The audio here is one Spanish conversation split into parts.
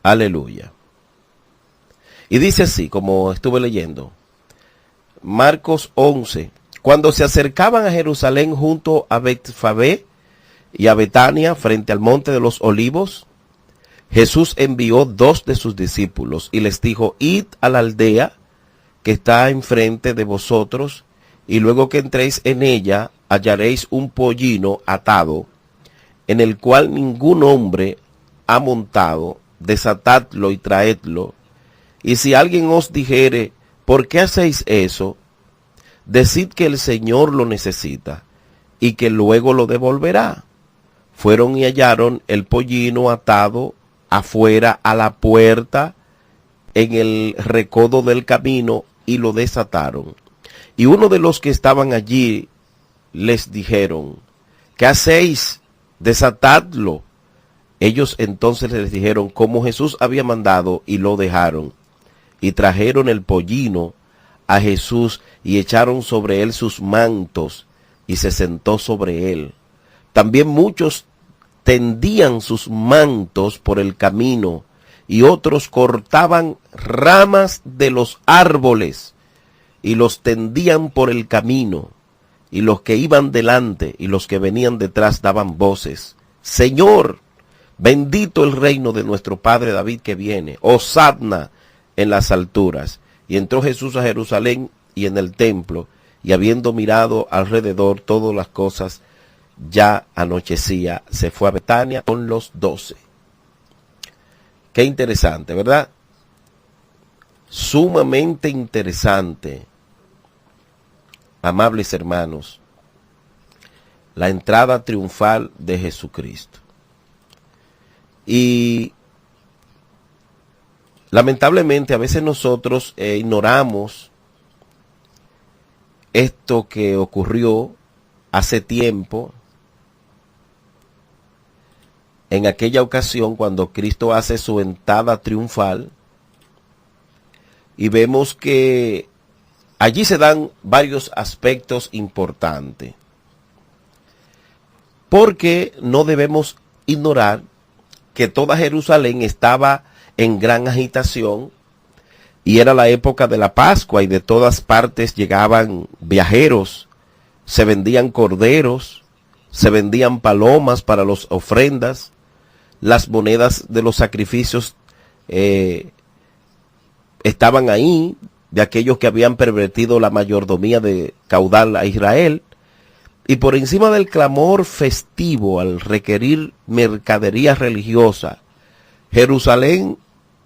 Aleluya. Y dice así, como estuve leyendo, Marcos 11, cuando se acercaban a Jerusalén junto a Betfagé y a Betania frente al monte de los olivos, Jesús envió 2 de sus discípulos y les dijo, id a la aldea que está enfrente de vosotros, y luego que entréis en ella, hallaréis un pollino atado, en el cual ningún hombre ha montado, desatadlo y traedlo. Y si alguien os dijere, ¿por qué hacéis eso? Decid que el Señor lo necesita, y que luego lo devolverá. Fueron y hallaron el pollino atado afuera a la puerta, en el recodo del camino, y lo desataron. Y uno de los que estaban allí les dijeron, ¿qué hacéis? Desatadlo. Ellos entonces les dijeron como Jesús había mandado, y lo dejaron. Y trajeron el pollino a Jesús y echaron sobre él sus mantos, y se sentó sobre él. También muchos tendían sus mantos por el camino, y otros cortaban ramas de los árboles y los tendían por el camino. Y los que iban delante y los que venían detrás daban voces, Señor, bendito el reino de nuestro padre David que viene, hosanna en las alturas. Y entró Jesús a Jerusalén y en el templo, y habiendo mirado alrededor todas las cosas, ya anochecía, se fue a Betania con los 12. Qué interesante, ¿verdad? Sumamente interesante, amables hermanos, la entrada triunfal de Jesucristo. Y lamentablemente a veces nosotros ignoramos esto que ocurrió hace tiempo, en aquella ocasión cuando Cristo hace su entrada triunfal, y vemos que allí se dan varios aspectos importantes, porque no debemos ignorar que toda Jerusalén estaba en gran agitación, y era la época de la Pascua, y de todas partes llegaban viajeros, se vendían corderos, se vendían palomas para las ofrendas, las monedas de los sacrificios estaban ahí, de aquellos que habían pervertido la mayordomía de caudal a Israel. Y por encima del clamor festivo al requerir mercadería religiosa, Jerusalén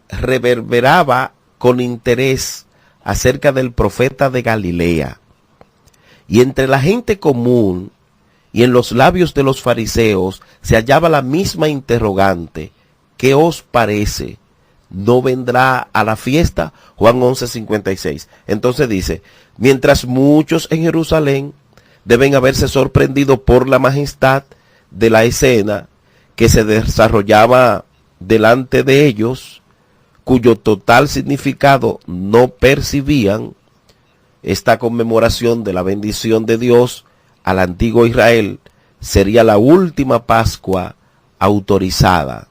reverberaba con interés acerca del profeta de Galilea. Y entre la gente común y en los labios de los fariseos se hallaba la misma interrogante, ¿qué os parece? ¿No vendrá a la fiesta? Juan 11:56. Entonces dice, mientras muchos en Jerusalén deben haberse sorprendido por la majestad de la escena que se desarrollaba delante de ellos, cuyo total significado no percibían, esta conmemoración de la bendición de Dios al antiguo Israel sería la última Pascua autorizada.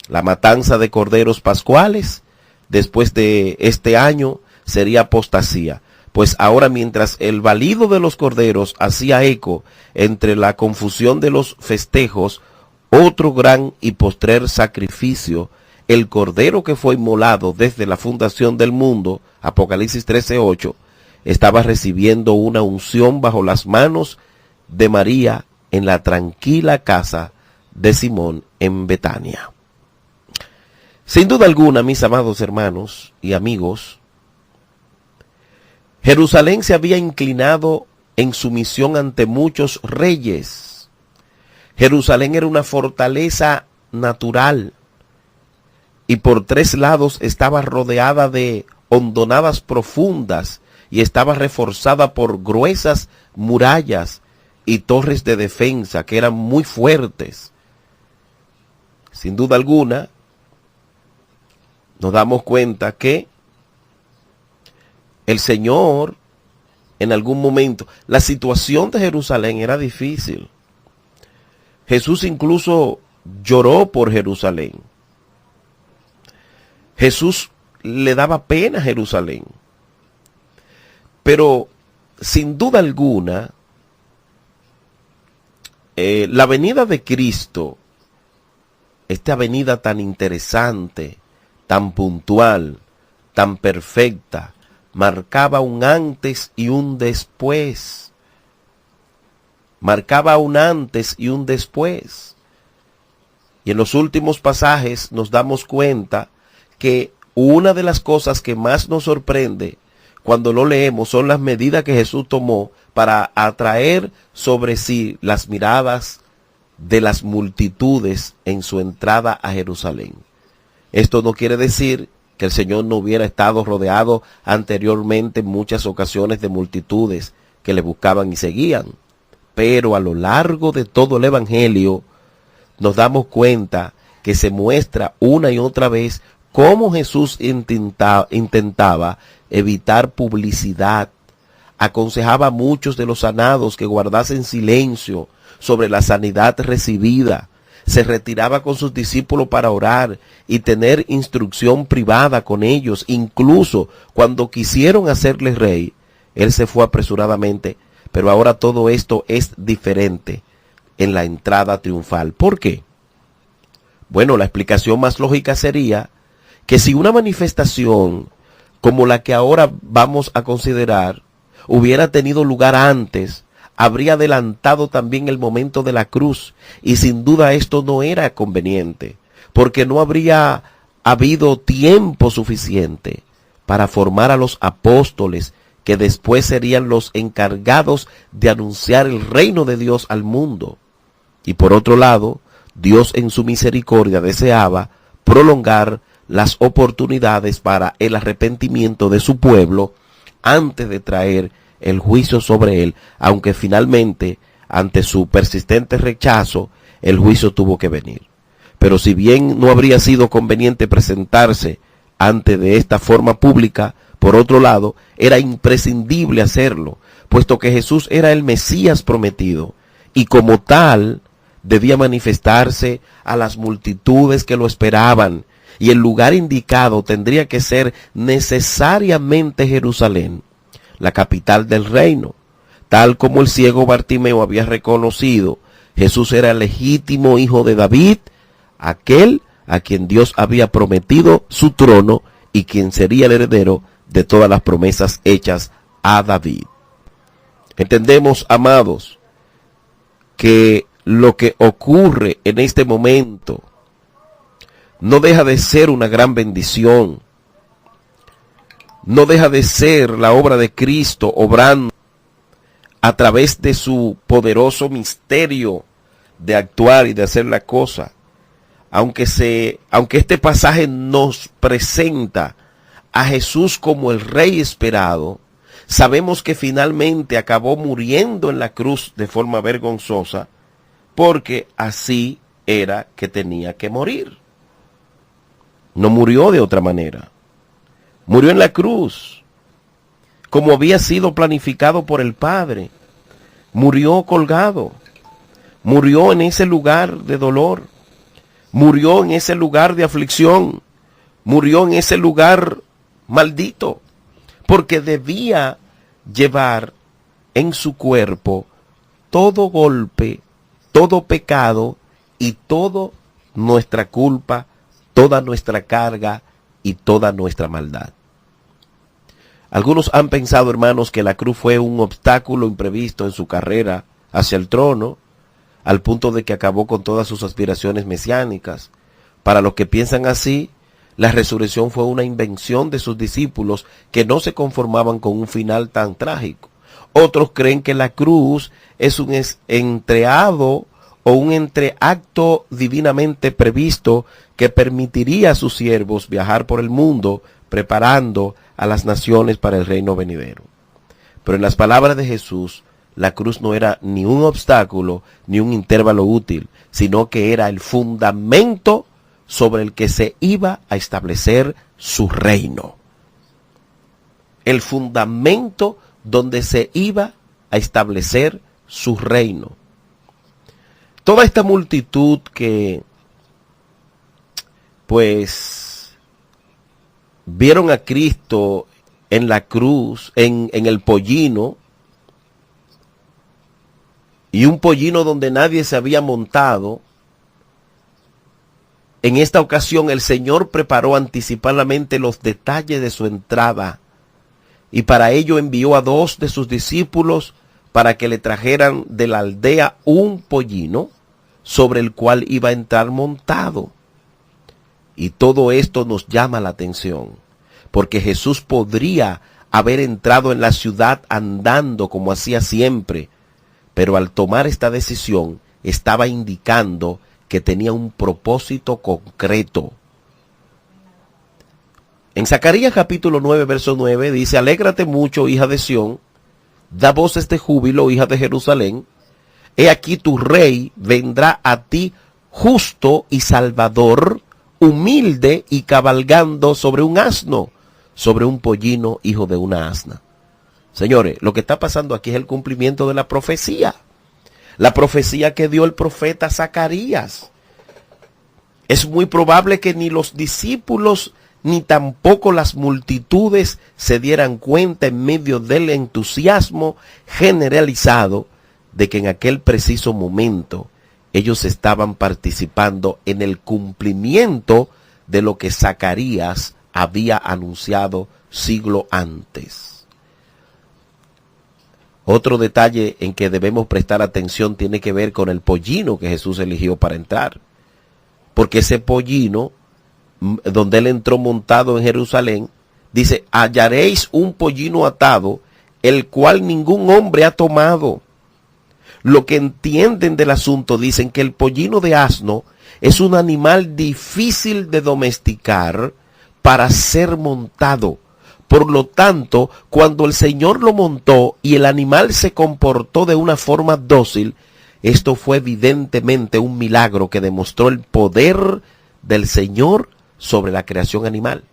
La matanza de corderos pascuales después de este año sería apostasía, pues ahora mientras el balido de los corderos hacía eco entre la confusión de los festejos, otro gran y postrer sacrificio, el cordero que fue inmolado desde la fundación del mundo, Apocalipsis 13:8, estaba recibiendo una unción bajo las manos de María en la tranquila casa de Simón en Betania. Sin duda alguna, mis amados hermanos y amigos, Jerusalén se había inclinado en sumisión ante muchos reyes. Jerusalén era una fortaleza natural y por 3 lados estaba rodeada de hondonadas profundas y estaba reforzada por gruesas murallas y torres de defensa que eran muy fuertes. Sin duda alguna, nos damos cuenta que el Señor, en algún momento, la situación de Jerusalén era difícil. Jesús incluso lloró por Jerusalén. Jesús le daba pena a Jerusalén. Pero sin duda alguna, la venida de Cristo, esta venida tan interesante, tan puntual, tan perfecta, marcaba un antes y un después. Marcaba un antes y un después. Y en los últimos pasajes nos damos cuenta que una de las cosas que más nos sorprende cuando lo leemos son las medidas que Jesús tomó para atraer sobre sí las miradas de las multitudes en su entrada a Jerusalén. Esto no quiere decir que el Señor no hubiera estado rodeado anteriormente en muchas ocasiones de multitudes que le buscaban y seguían. Pero a lo largo de todo el Evangelio nos damos cuenta que se muestra una y otra vez cómo Jesús intentaba evitar publicidad. Aconsejaba a muchos de los sanados que guardasen silencio sobre la sanidad recibida. Se retiraba con sus discípulos para orar y tener instrucción privada con ellos. Incluso cuando quisieron hacerle rey, él se fue apresuradamente. Pero ahora todo esto es diferente en la entrada triunfal. ¿Por qué? Bueno, la explicación más lógica sería que si una manifestación como la que ahora vamos a considerar hubiera tenido lugar antes, habría adelantado también el momento de la cruz, y sin duda esto no era conveniente, porque no habría habido tiempo suficiente para formar a los apóstoles que después serían los encargados de anunciar el reino de Dios al mundo. Y por otro lado, Dios en su misericordia deseaba prolongar las oportunidades para el arrepentimiento de su pueblo antes de traer el juicio sobre él, aunque finalmente, ante su persistente rechazo, el juicio tuvo que venir. Pero si bien no habría sido conveniente presentarse ante de esta forma pública, por otro lado, era imprescindible hacerlo, puesto que Jesús era el Mesías prometido, y como tal, debía manifestarse a las multitudes que lo esperaban, y el lugar indicado tendría que ser necesariamente Jerusalén, la capital del reino. Tal como el ciego Bartimeo había reconocido, Jesús era el legítimo hijo de David, aquel a quien Dios había prometido su trono y quien sería el heredero de todas las promesas hechas a David. Entendemos, amados, que lo que ocurre en este momento no deja de ser una gran bendición, no deja de ser la obra de Cristo obrando a través de su poderoso misterio de actuar y de hacer la cosa. Aunque este pasaje nos presenta a Jesús como el Rey esperado, sabemos que finalmente acabó muriendo en la cruz de forma vergonzosa, porque así era que tenía que morir. No murió de otra manera. Murió en la cruz, como había sido planificado por el Padre. Murió colgado. Murió en ese lugar de dolor. Murió en ese lugar de aflicción. Murió en ese lugar maldito. Porque debía llevar en su cuerpo todo golpe, todo pecado y toda nuestra culpa, toda nuestra carga y toda nuestra maldad. Algunos han pensado, hermanos, que la cruz fue un obstáculo imprevisto en su carrera hacia el trono, al punto de que acabó con todas sus aspiraciones mesiánicas. Para los que piensan así, la resurrección fue una invención de sus discípulos que no se conformaban con un final tan trágico. Otros creen que la cruz es un entreado o un entreacto divinamente previsto que permitiría a sus siervos viajar por el mundo preparando a las naciones para el reino venidero. Pero en las palabras de Jesús, la cruz no era ni un obstáculo ni un intervalo útil, sino que era el fundamento sobre el que se iba a establecer su reino. El fundamento donde se iba a establecer su reino. Toda esta multitud que, pues, vieron a Cristo en la cruz, en el pollino, y un pollino donde nadie se había montado. En esta ocasión el Señor preparó anticipadamente los detalles de su entrada, y para ello envió a 2 de sus discípulos para que le trajeran de la aldea un pollino sobre el cual iba a entrar montado. Y todo esto nos llama la atención, porque Jesús podría haber entrado en la ciudad andando como hacía siempre, pero al tomar esta decisión estaba indicando que tenía un propósito concreto. En Zacarías capítulo 9, verso 9 dice: alégrate mucho, hija de Sión, da voces de júbilo, hija de Jerusalén. He aquí tu rey vendrá a ti justo y salvador, humilde y cabalgando sobre un asno, sobre un pollino, hijo de una asna. Señores, lo que está pasando aquí es el cumplimiento de la profecía. La profecía que dio el profeta Zacarías. Es muy probable que ni los discípulos ni tampoco las multitudes se dieran cuenta en medio del entusiasmo generalizado de que en aquel preciso momento ellos estaban participando en el cumplimiento de lo que Zacarías había anunciado siglo antes. Otro detalle en que debemos prestar atención tiene que ver con el pollino que Jesús eligió para entrar. Porque ese pollino, donde él entró montado en Jerusalén, dice: hallaréis un pollino atado, el cual ningún hombre ha tomado. Lo que entienden del asunto dicen que el pollino de asno es un animal difícil de domesticar para ser montado. Por lo tanto, cuando el Señor lo montó y el animal se comportó de una forma dócil, esto fue evidentemente un milagro que demostró el poder del Señor sobre la creación animal.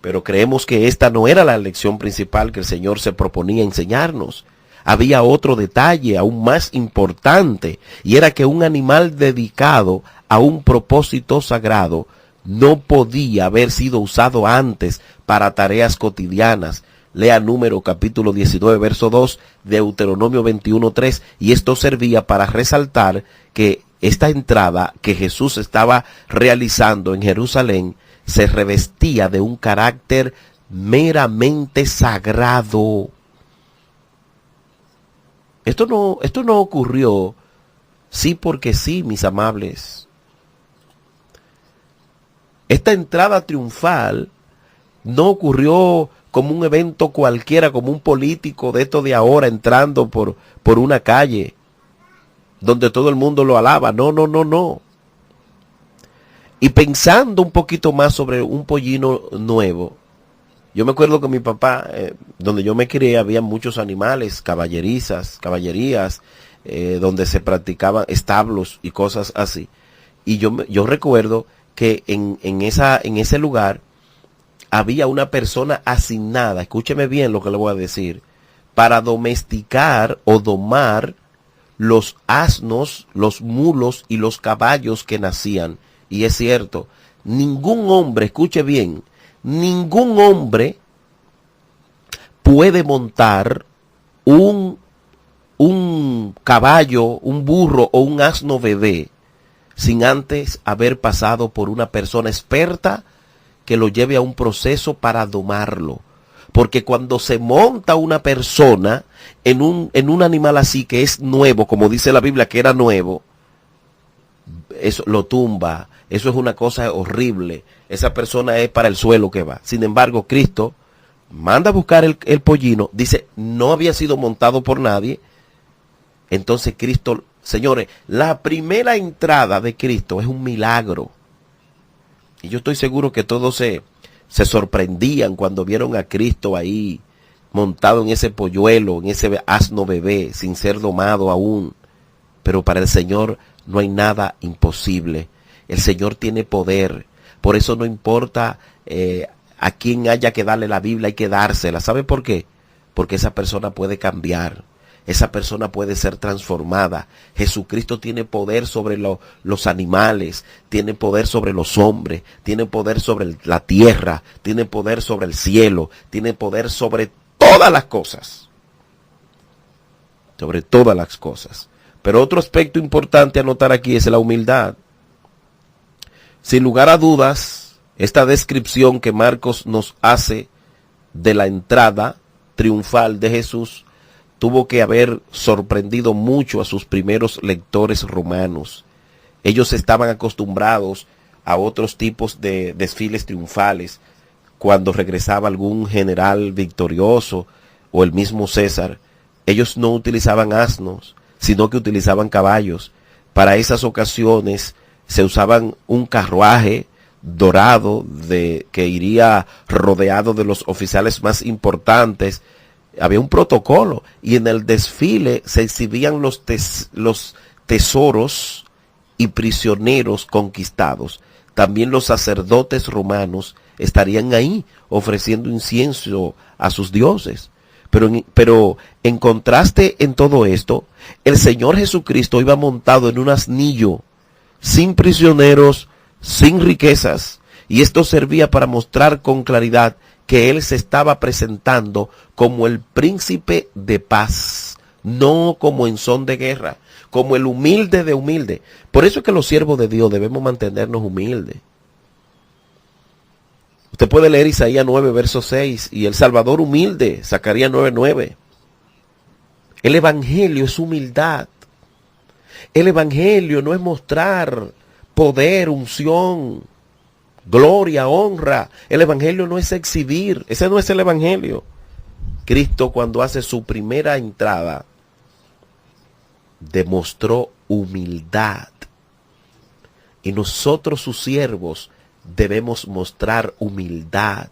Pero creemos que esta no era la lección principal que el Señor se proponía enseñarnos. Había otro detalle aún más importante, y era que un animal dedicado a un propósito sagrado no podía haber sido usado antes para tareas cotidianas. Lea Número capítulo 19, verso 2, Deuteronomio 21, 3, y esto servía para resaltar que esta entrada que Jesús estaba realizando en Jerusalén se revestía de un carácter meramente sagrado. Esto no ocurrió sí porque sí, mis amables. Esta entrada triunfal no ocurrió como un evento cualquiera, como un político de esto de ahora entrando por una calle donde todo el mundo lo alaba. No. Y pensando un poquito más sobre un pollino nuevo, yo me acuerdo que mi papá, donde yo me crié, había muchos animales, caballerías, donde se practicaban establos y cosas así. Y yo recuerdo que en ese lugar había una persona asignada, escúcheme bien lo que le voy a decir, para domesticar o domar los asnos, los mulos y los caballos que nacían. Y es cierto, ningún hombre, escuche bien, ningún hombre puede montar un caballo, un burro o un asno bebé sin antes haber pasado por una persona experta que lo lleve a un proceso para domarlo. Porque cuando se monta una persona en un animal así que es nuevo, como dice la Biblia que era nuevo, eso lo tumba, eso es una cosa horrible. Esa persona es para el suelo que va. Sin embargo, Cristo manda a buscar el pollino, dice, no había sido montado por nadie. Entonces Cristo, señores, la primera entrada de Cristo es un milagro. Y yo estoy seguro que todos se sorprendían cuando vieron a Cristo ahí montado en ese polluelo, en ese asno bebé, sin ser domado aún. Pero para el Señor no hay nada imposible. El Señor tiene poder. Por eso no importa a quién haya que darle la Biblia, hay que dársela. ¿Sabe por qué? Porque esa persona puede cambiar. esa persona puede ser transformada. Jesucristo tiene poder sobre los animales, tiene poder sobre los hombres, tiene poder sobre la tierra, tiene poder sobre el cielo, tiene poder sobre todas las cosas. Sobre todas las cosas. Pero otro aspecto importante a notar aquí es la humildad. Sin lugar a dudas, esta descripción que Marcos nos hace de la entrada triunfal de Jesús tuvo que haber sorprendido mucho a sus primeros lectores romanos. Ellos estaban acostumbrados a otros tipos de desfiles triunfales. Cuando regresaba algún general victorioso o el mismo César, ellos no utilizaban asnos, sino que utilizaban caballos. Para esas ocasiones se usaban un carruaje dorado que iría rodeado de los oficiales más importantes. Había un protocolo y en el desfile se exhibían los tesoros y prisioneros conquistados. También los sacerdotes romanos estarían ahí ofreciendo incienso a sus dioses. Pero en contraste en todo esto, el Señor Jesucristo iba montado en un asnillo, sin prisioneros, sin riquezas, y esto servía para mostrar con claridad que Él se estaba presentando como el príncipe de paz, no como en son de guerra, como el humilde de humilde. Por eso es que los siervos de Dios debemos mantenernos humildes. Usted puede leer Isaías 9, verso 6, y el Salvador humilde, Zacarías 9, 9. El Evangelio es humildad. El Evangelio no es mostrar poder, unción, gloria, honra. El Evangelio no es exhibir. Ese no es el Evangelio. Cristo, cuando hace su primera entrada, demostró humildad. Y nosotros, sus siervos, debemos mostrar humildad.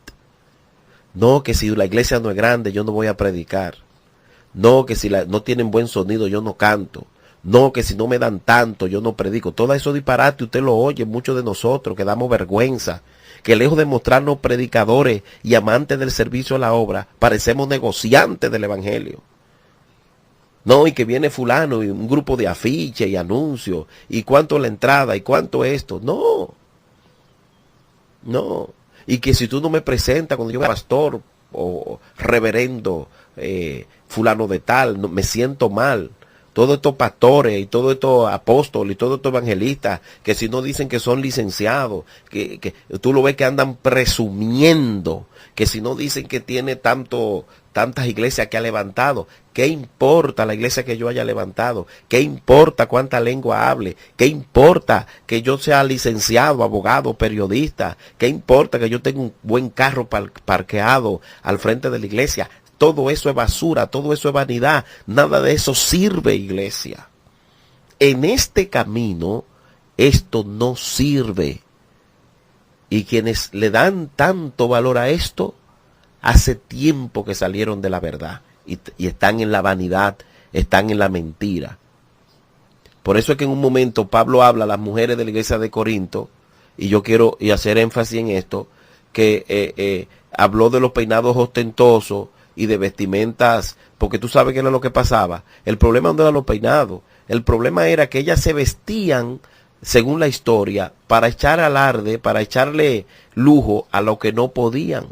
No que si la iglesia no es grande, yo no voy a predicar. No que si no tienen buen sonido, yo no canto. No, que si no me dan tanto, yo no predico. Todo eso disparate, usted lo oye, muchos de nosotros que damos vergüenza, que lejos de mostrarnos predicadores y amantes del servicio a la obra, parecemos negociantes del Evangelio. No, y que viene fulano y un grupo de afiches y anuncios, y cuánto la entrada, y cuánto esto. No, no. Y que si tú no me presentas cuando yo pastor o reverendo fulano de tal, no, me siento mal. Todos estos pastores y todos estos apóstoles y todos estos evangelistas que si no dicen que son licenciados, que tú lo ves que andan presumiendo, que si no dicen que tiene tantas iglesias que ha levantado, ¿qué importa la iglesia que yo haya levantado? ¿Qué importa cuánta lengua hable? ¿Qué importa que yo sea licenciado, abogado, periodista? ¿Qué importa que yo tenga un buen carro parqueado al frente de la iglesia? Todo eso es basura, todo eso es vanidad. Nada de eso sirve, iglesia. En este camino, esto no sirve. Y quienes le dan tanto valor a esto, hace tiempo que salieron de la verdad. Y están en la vanidad, están en la mentira. Por eso es que en un momento Pablo habla a las mujeres de la iglesia de Corinto, y yo quiero hacer énfasis en esto, que habló de los peinados ostentosos, y de vestimentas, porque tú sabes qué era lo que pasaba. El problema no era los peinados, el problema era que ellas se vestían, según la historia, para echar alarde, para echarle lujo a lo que no podían,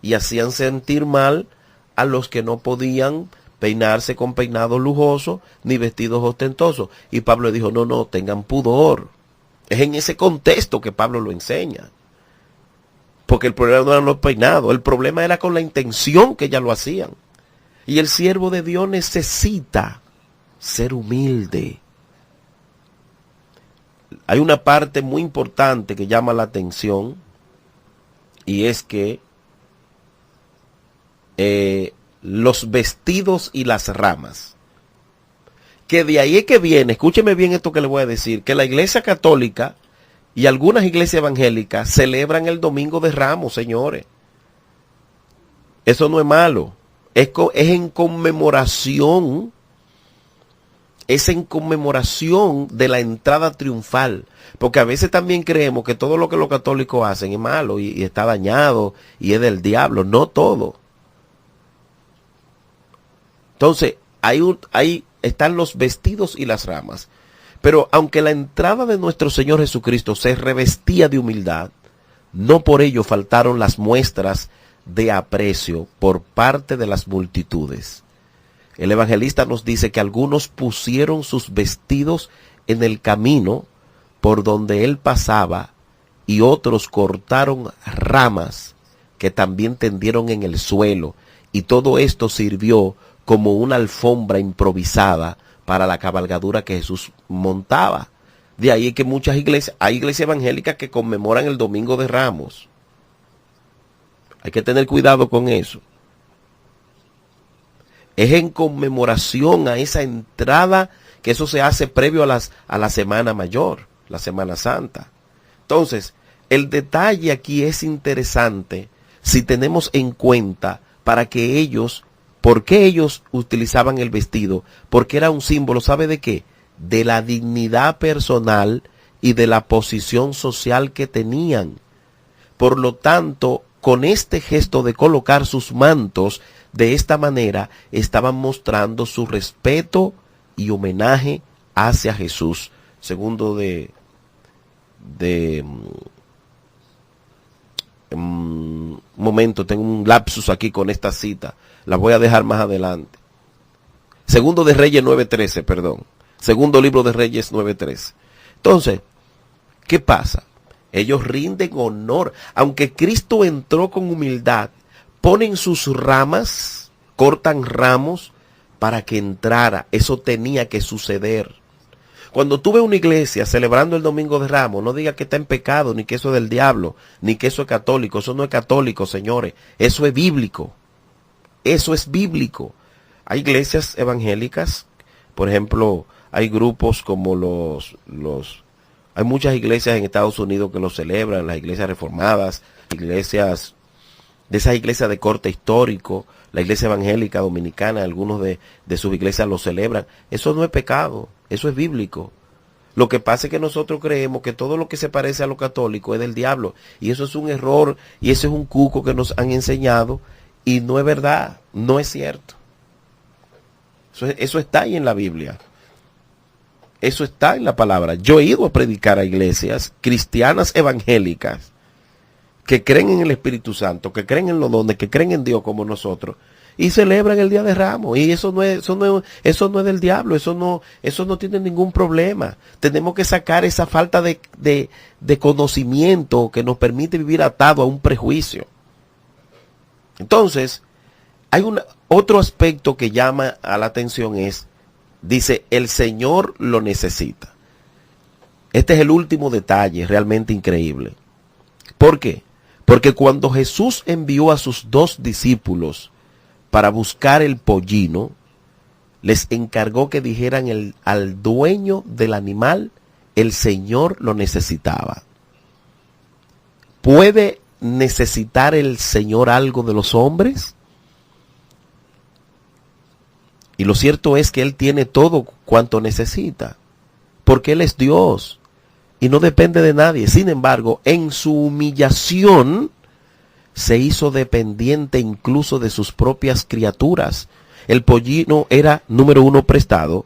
y hacían sentir mal a los que no podían peinarse con peinados lujosos, ni vestidos ostentosos. Y Pablo le dijo, no, tengan pudor. Es en ese contexto que Pablo lo enseña. Porque el problema no eran los peinados, el problema era con la intención que ellas lo hacían. Y el siervo de Dios necesita ser humilde. Hay una parte muy importante que llama la atención, y es que los vestidos y las ramas, que de ahí es que viene, escúcheme bien esto que le voy a decir, que la iglesia católica y algunas iglesias evangélicas celebran el Domingo de Ramos, señores. Eso no es malo. Es en conmemoración. Es en conmemoración de la entrada triunfal. Porque a veces también creemos que todo lo que los católicos hacen es malo y está dañado y es del diablo. No todo. Entonces, ahí están los vestidos y las ramas. Pero aunque la entrada de nuestro Señor Jesucristo se revestía de humildad, no por ello faltaron las muestras de aprecio por parte de las multitudes. El evangelista nos dice que algunos pusieron sus vestidos en el camino por donde él pasaba y otros cortaron ramas que también tendieron en el suelo, y todo esto sirvió como una alfombra improvisada para la cabalgadura que Jesús montaba. De ahí que muchas iglesias, hay iglesias evangélicas que conmemoran el Domingo de Ramos. Hay que tener cuidado con eso. Es en conmemoración a esa entrada, que eso se hace previo a la Semana Mayor, la Semana Santa. Entonces, el detalle aquí es interesante si tenemos en cuenta para que ellos, ¿por qué ellos utilizaban el vestido? Porque era un símbolo, ¿sabe de qué? De la dignidad personal y de la posición social que tenían. Por lo tanto, con este gesto de colocar sus mantos de esta manera, estaban mostrando su respeto y homenaje hacia Jesús. Segundo un momento, tengo un lapsus aquí con esta cita, la voy a dejar más adelante. Segundo de Reyes 9:13, perdón. Segundo libro de Reyes 9:13. Entonces, ¿qué pasa? Ellos rinden honor, aunque Cristo entró con humildad, ponen sus ramas, cortan ramos para que entrara. Eso tenía que suceder. Cuando tú ves una iglesia celebrando el Domingo de Ramos, no digas que está en pecado, ni que eso es del diablo, ni que eso es católico. Eso no es católico, señores. Eso es bíblico. Eso es bíblico. Hay iglesias evangélicas, por ejemplo, hay grupos como hay muchas iglesias en Estados Unidos que lo celebran, las iglesias reformadas, iglesias, de esas iglesias de corte histórico, la iglesia evangélica dominicana, algunos de sus iglesias lo celebran. Eso no es pecado, eso es bíblico. Lo que pasa es que nosotros creemos que todo lo que se parece a lo católico es del diablo, y eso es un error, y ese es un cuco que nos han enseñado, y no es verdad, no es cierto. Eso está ahí en la Biblia. Eso está en la palabra. Yo he ido a predicar a iglesias cristianas evangélicas que creen en el Espíritu Santo, que creen en los dones, que creen en Dios como nosotros, y celebran el Día de Ramos. Y eso no es del diablo, eso no tiene ningún problema. Tenemos que sacar esa falta de conocimiento que nos permite vivir atado a un prejuicio. Entonces, hay otro aspecto que llama a la atención dice, el Señor lo necesita. Este es el último detalle realmente increíble. ¿Por qué? Porque cuando Jesús envió a sus 2 discípulos para buscar el pollino, les encargó que dijeran al dueño del animal, el Señor lo necesitaba. ¿Puede necesitar el Señor algo de los hombres? Y lo cierto es que Él tiene todo cuanto necesita, porque Él es Dios y no depende de nadie. Sin embargo, en su humillación se hizo dependiente incluso de sus propias criaturas. El pollino era, número 1, prestado,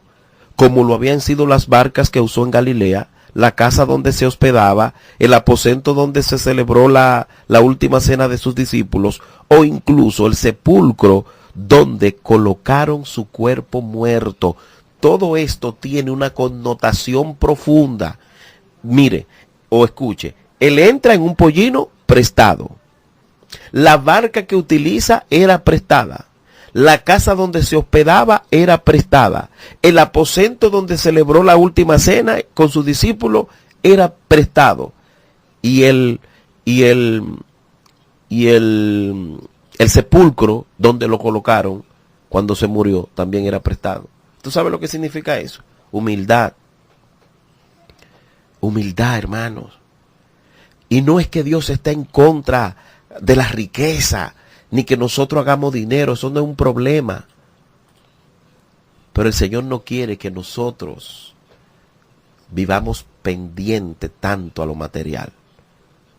como lo habían sido las barcas que usó en Galilea, la casa donde se hospedaba, el aposento donde se celebró la última cena de sus discípulos, o incluso el sepulcro donde colocaron su cuerpo muerto. Todo esto tiene una connotación profunda. Mire, o escuche, él entra en un pollino prestado. La barca que utiliza era prestada. La casa donde se hospedaba era prestada. El aposento donde celebró la última cena con sus discípulos era prestado. Y el sepulcro donde lo colocaron cuando se murió también era prestado. ¿Tú sabes lo que significa eso? Humildad. Humildad, hermanos. Y no es que Dios está en contra de la riqueza, ni que nosotros hagamos dinero. Eso no es un problema. Pero el Señor no quiere que nosotros vivamos pendiente tanto a lo material.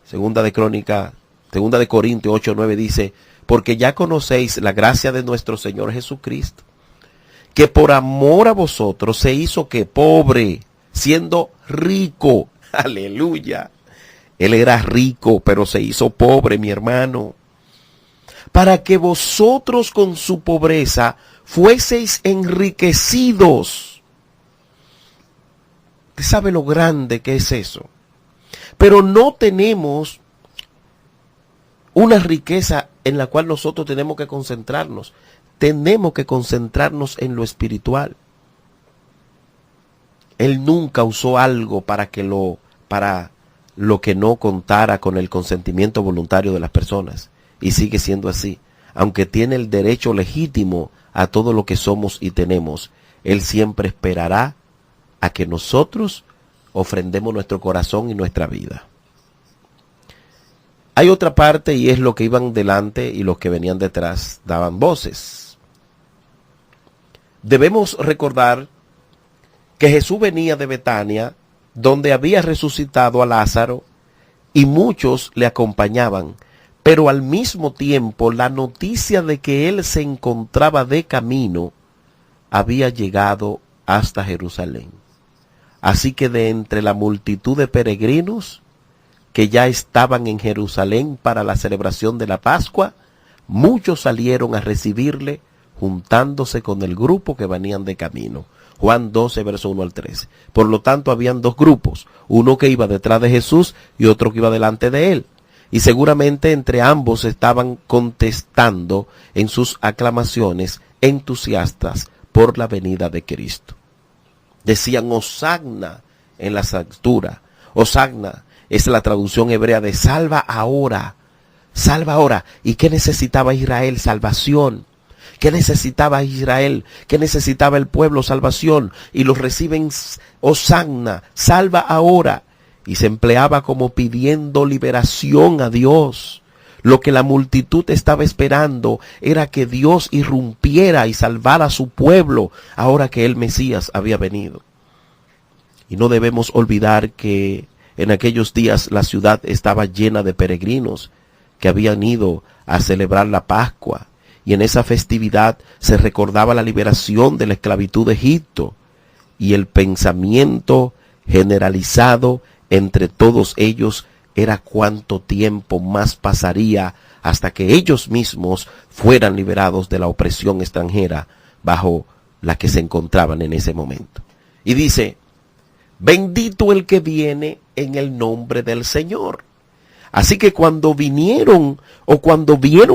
Segunda de Corintios 8:9 dice, porque ya conocéis la gracia de nuestro Señor Jesucristo, que por amor a vosotros se hizo que pobre, siendo rico. Aleluya. Él era rico, pero se hizo pobre, mi hermano, para que vosotros con su pobreza fueseis enriquecidos. ¿Usted sabe lo grande que es eso? Pero no tenemos una riqueza en la cual nosotros tenemos que concentrarnos. Tenemos que concentrarnos en lo espiritual. Él nunca usó algo para lo que no contara con el consentimiento voluntario de las personas. Y sigue siendo así. Aunque tiene el derecho legítimo a todo lo que somos y tenemos, Él siempre esperará a que nosotros ofrendemos nuestro corazón y nuestra vida. Hay otra parte, y es lo que iban delante y los que venían detrás daban voces. Debemos recordar que Jesús venía de Betania, donde había resucitado a Lázaro, y muchos le acompañaban. Pero al mismo tiempo, la noticia de que él se encontraba de camino había llegado hasta Jerusalén. Así que de entre la multitud de peregrinos que ya estaban en Jerusalén para la celebración de la Pascua, muchos salieron a recibirle, juntándose con el grupo que venían de camino. Juan 12, verso 1 al 13. Por lo tanto, habían dos grupos, uno que iba detrás de Jesús y otro que iba delante de él. Y seguramente entre ambos estaban contestando en sus aclamaciones entusiastas por la venida de Cristo. Decían Hosanna en la alturas. Hosanna es la traducción hebrea de salva ahora. Salva ahora. ¿Y qué necesitaba Israel? Salvación. ¿Qué necesitaba Israel? ¿Qué necesitaba el pueblo? Salvación. Y los reciben Hosanna, salva ahora. Y se empleaba como pidiendo liberación a Dios. Lo que la multitud estaba esperando era que Dios irrumpiera y salvara a su pueblo ahora que el Mesías había venido. Y no debemos olvidar que en aquellos días la ciudad estaba llena de peregrinos que habían ido a celebrar la Pascua. Y en esa festividad se recordaba la liberación de la esclavitud de Egipto. Y el pensamiento generalizado entre todos ellos era cuánto tiempo más pasaría hasta que ellos mismos fueran liberados de la opresión extranjera bajo la que se encontraban en ese momento. Y dice, bendito el que viene en el nombre del Señor. Así que cuando vieron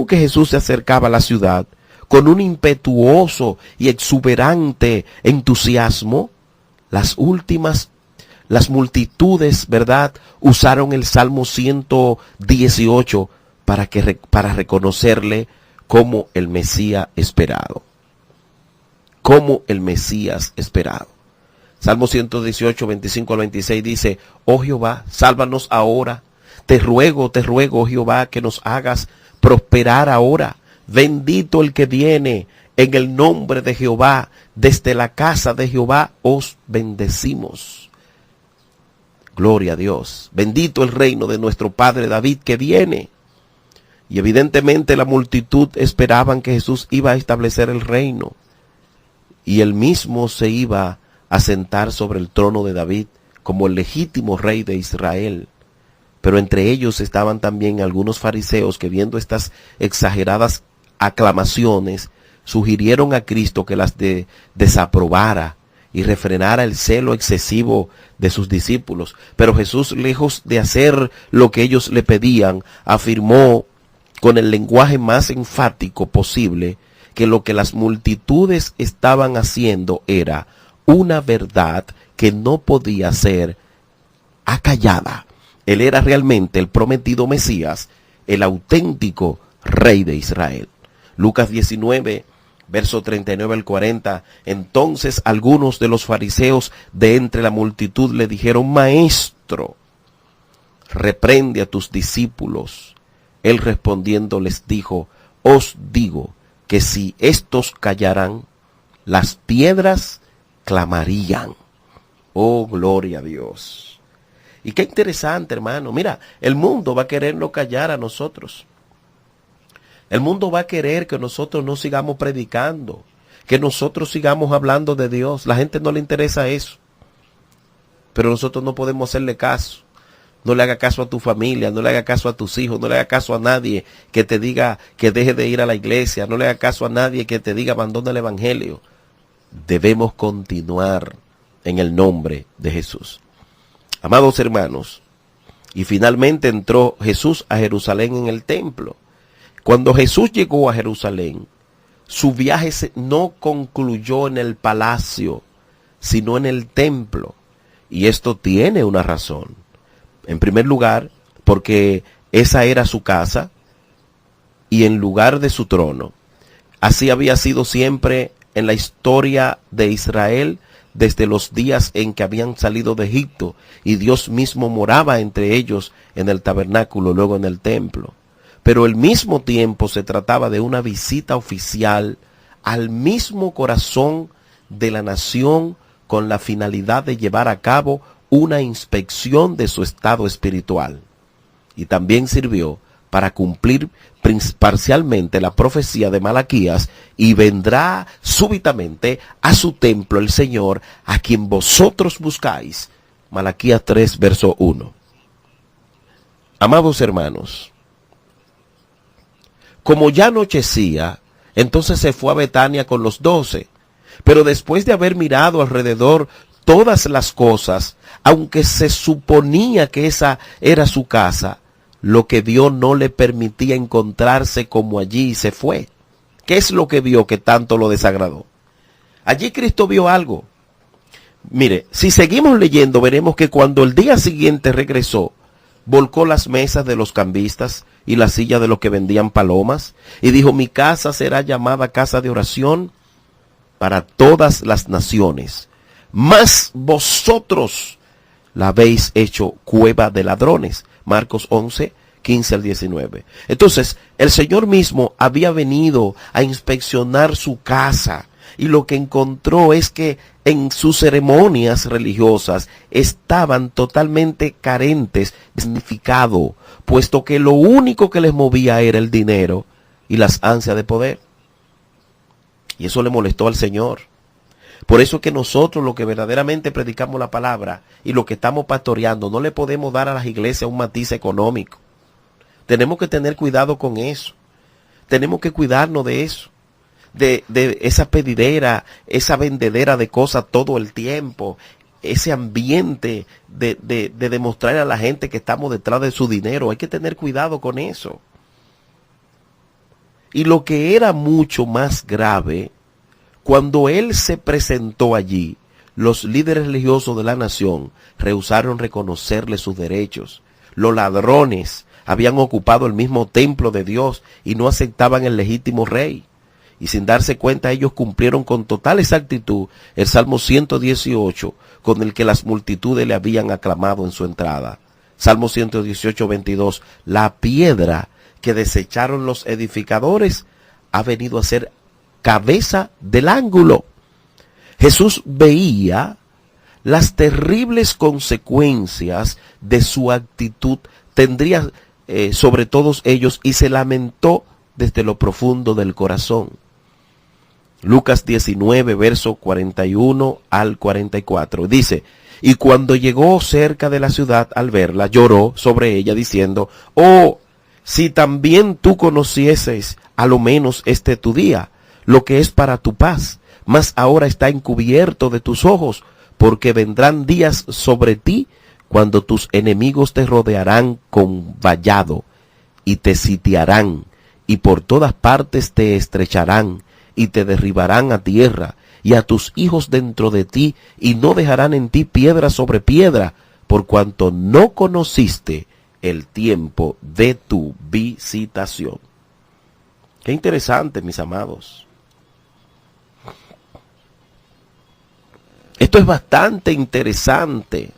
que Jesús se acercaba a la ciudad con un impetuoso y exuberante entusiasmo, las multitudes, ¿verdad?, usaron el Salmo 118 para reconocerle como el Mesías esperado. Como el Mesías esperado. Salmo 118, 25 al 26 dice, oh Jehová, sálvanos ahora. Te ruego, oh Jehová, que nos hagas prosperar ahora. Bendito el que viene en el nombre de Jehová. Desde la casa de Jehová os bendecimos. Gloria a Dios. Bendito el reino de nuestro padre David que viene. Y evidentemente la multitud esperaban que Jesús iba a establecer el reino. Y él mismo se iba a sentar sobre el trono de David como el legítimo rey de Israel. Pero entre ellos estaban también algunos fariseos que, viendo estas exageradas aclamaciones, sugirieron a Cristo que las desaprobara y refrenara el celo excesivo de sus discípulos. Pero Jesús, lejos de hacer lo que ellos le pedían, afirmó con el lenguaje más enfático posible que lo que las multitudes estaban haciendo era una verdad que no podía ser acallada. Él era realmente el prometido Mesías, el auténtico Rey de Israel. Lucas 19, verso 39 al 40. Entonces algunos de los fariseos de entre la multitud le dijeron, Maestro, reprende a tus discípulos. Él respondiendo les dijo, os digo que si estos callaran, las piedras clamarían. Oh, gloria a Dios. Y qué interesante, hermano. Mira, el mundo va a querernos callar a nosotros. El mundo va a querer que nosotros no sigamos predicando. que nosotros sigamos hablando de Dios. La gente no le interesa eso, pero nosotros no podemos hacerle caso. No le haga caso a tu familia, no le haga caso a tus hijos, no le haga caso a nadie que te diga que deje de ir a la iglesia, no le haga caso a nadie que te diga abandona el evangelio. Debemos continuar en el nombre de Jesús. Amados hermanos, y finalmente entró Jesús a Jerusalén en el templo. Cuando Jesús llegó a Jerusalén, su viaje no concluyó en el palacio, sino en el templo. Y esto tiene una razón. En primer lugar, porque esa era su casa y en lugar de su trono. Así había sido siempre en la historia de Israel desde los días en que habían salido de Egipto y Dios mismo moraba entre ellos en el tabernáculo, luego en el templo. Pero al mismo tiempo se trataba de una visita oficial al mismo corazón de la nación con la finalidad de llevar a cabo una inspección de su estado espiritual. Y también sirvió para cumplir parcialmente la profecía de Malaquías: y vendrá súbitamente a su templo el Señor, a quien vosotros buscáis. Malaquías 3, verso 1. Amados hermanos, como ya anochecía, entonces se fue a Betania con los 12. Pero después de haber mirado alrededor todas las cosas, aunque se suponía que esa era su casa, lo que vio no le permitía encontrarse como allí y se fue. ¿Qué es lo que vio que tanto lo desagradó? Allí Cristo vio algo. Mire, si seguimos leyendo, veremos que cuando el día siguiente regresó, volcó las mesas de los cambistas y la silla de los que vendían palomas, y dijo: mi casa será llamada casa de oración para todas las naciones, mas vosotros la habéis hecho cueva de ladrones. Marcos 11, 15 al 19. Entonces, el Señor mismo había venido a inspeccionar su casa, y lo que encontró es que en sus ceremonias religiosas estaban totalmente carentes de significado, puesto que lo único que les movía era el dinero y las ansias de poder. Y eso le molestó al Señor. Por eso es que nosotros, los que verdaderamente predicamos la palabra y lo que estamos pastoreando, no le podemos dar a las iglesias un matiz económico. Tenemos que tener cuidado con eso. Tenemos que cuidarnos de eso. De esa pedidera, esa vendedera de cosas todo el tiempo. Ese ambiente de demostrar a la gente que estamos detrás de su dinero. Hay que tener cuidado con eso. Y lo que era mucho más grave, cuando él se presentó allí, los líderes religiosos de la nación rehusaron reconocerle sus derechos. Los ladrones habían ocupado el mismo templo de Dios y no aceptaban el legítimo rey. Y sin darse cuenta, ellos cumplieron con total exactitud el Salmo 118, con el que las multitudes le habían aclamado en su entrada. Salmo 118, 22. La piedra que desecharon los edificadores ha venido a ser cabeza del ángulo. Jesús veía las terribles consecuencias de su actitud, tendría sobre todos ellos, y se lamentó desde lo profundo del corazón. Lucas 19, verso 41 al 44. Dice: y cuando llegó cerca de la ciudad, al verla, lloró sobre ella, diciendo: oh, si también tú conocieses a lo menos este tu día, lo que es para tu paz, mas ahora está encubierto de tus ojos, porque vendrán días sobre ti cuando tus enemigos te rodearán con vallado y te sitiarán, y por todas partes te estrecharán y te derribarán a tierra, y a tus hijos dentro de ti, y no dejarán en ti piedra sobre piedra, por cuanto no conociste el tiempo de tu visitación. Qué interesante, mis amados. Esto es bastante interesante.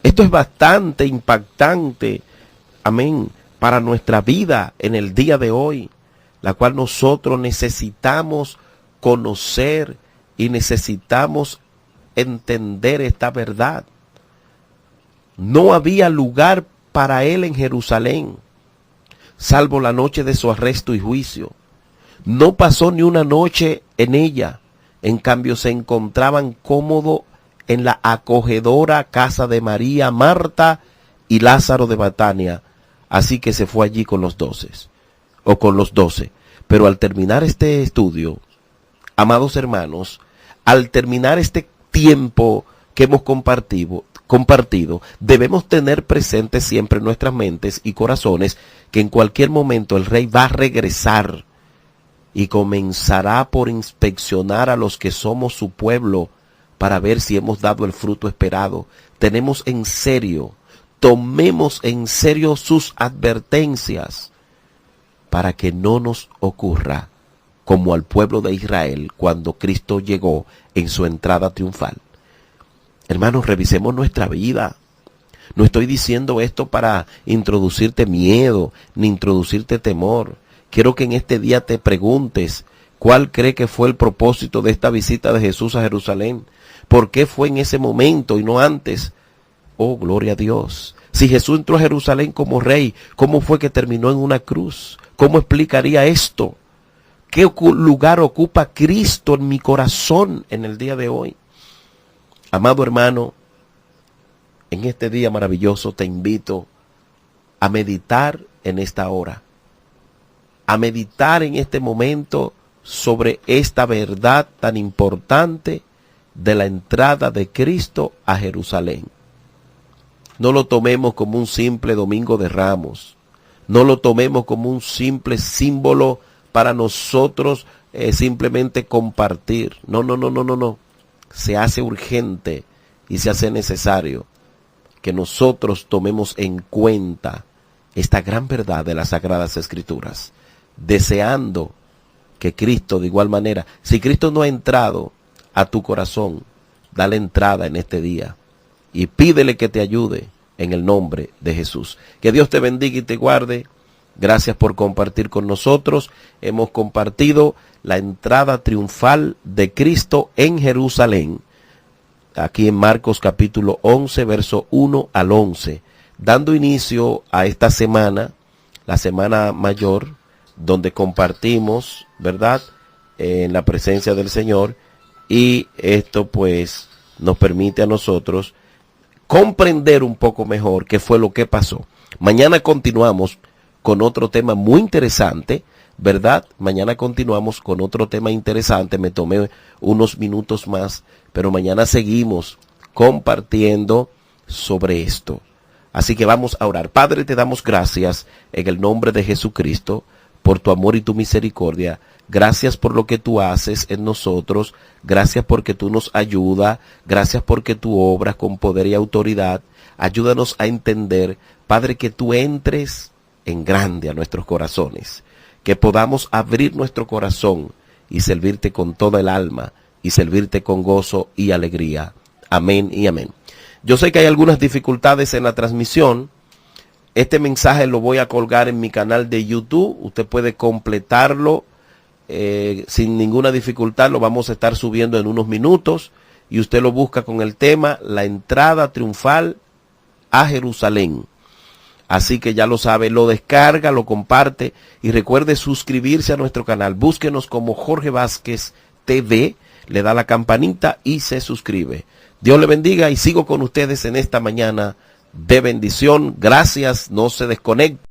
Esto es bastante impactante, amén, para nuestra vida en el día de hoy, la cual nosotros necesitamos conocer y necesitamos entender esta verdad. No había lugar para él en Jerusalén, salvo la noche de su arresto y juicio. No pasó ni una noche en ella. En cambio, se encontraban cómodos en la acogedora casa de María, Marta y Lázaro de Betania. Así que se fue allí con los 12, o con los 12. Pero al terminar este estudio, amados hermanos, al terminar este tiempo que hemos compartido, debemos tener presente siempre en nuestras mentes y corazones que en cualquier momento el rey va a regresar y comenzará por inspeccionar a los que somos su pueblo para ver si hemos dado el fruto esperado. Tenemos en serio, tomemos en serio sus advertencias para que no nos ocurra como al pueblo de Israel cuando Cristo llegó en su entrada triunfal. Hermanos, revisemos nuestra vida. No estoy diciendo esto para introducirte miedo ni introducirte temor. Quiero que en este día te preguntes cuál cree que fue el propósito de esta visita de Jesús a Jerusalén. ¿Por qué fue en ese momento y no antes? Oh, gloria a Dios. Si Jesús entró a Jerusalén como rey, ¿cómo fue que terminó en una cruz? ¿Cómo explicaría esto? ¿Qué lugar ocupa Cristo en mi corazón en el día de hoy? Amado hermano, en este día maravilloso te invito a meditar en esta hora, a meditar en este momento sobre esta verdad tan importante de la entrada de Cristo a Jerusalén. No lo tomemos como un simple domingo de Ramos, no lo tomemos como un simple símbolo para nosotros simplemente compartir. No. Se hace urgente y se hace necesario que nosotros tomemos en cuenta esta gran verdad de las Sagradas Escrituras, deseando que Cristo de igual manera, si Cristo no ha entrado a tu corazón, dale entrada en este día y pídele que te ayude en el nombre de Jesús. Que Dios te bendiga y te guarde. Gracias por compartir con nosotros. Hemos compartido la entrada triunfal de Cristo en Jerusalén, aquí en Marcos capítulo 11, verso 1 al 11, dando inicio a esta semana, la Semana Mayor, donde compartimos, ¿verdad?, en la presencia del Señor, y esto pues nos permite a nosotros comprender un poco mejor qué fue lo que pasó. Mañana continuamos con otro tema muy interesante, ¿verdad? Mañana continuamos con otro tema interesante. Me tomé unos minutos más, pero mañana seguimos compartiendo sobre esto. Así que vamos a orar. Padre, te damos gracias en el nombre de Jesucristo por tu amor y tu misericordia. Gracias por lo que tú haces en nosotros. Gracias porque tú nos ayudas. Gracias porque tú obras con poder y autoridad. Ayúdanos a entender, Padre, que tú entres en grande a nuestros corazones. Que podamos abrir nuestro corazón y servirte con toda el alma y servirte con gozo y alegría. Amén y amén. Yo sé que hay algunas dificultades en la transmisión. Este mensaje lo voy a colgar en mi canal de YouTube. Usted puede completarlo sin ninguna dificultad. Lo vamos a estar subiendo en unos minutos. Y usted lo busca con el tema La entrada triunfal a Jerusalén. Así que ya lo sabe, lo descarga, lo comparte y recuerde suscribirse a nuestro canal. Búsquenos como Jorge Vázquez TV, le da la campanita y se suscribe. Dios le bendiga y sigo con ustedes en esta mañana de bendición. Gracias, no se desconecte.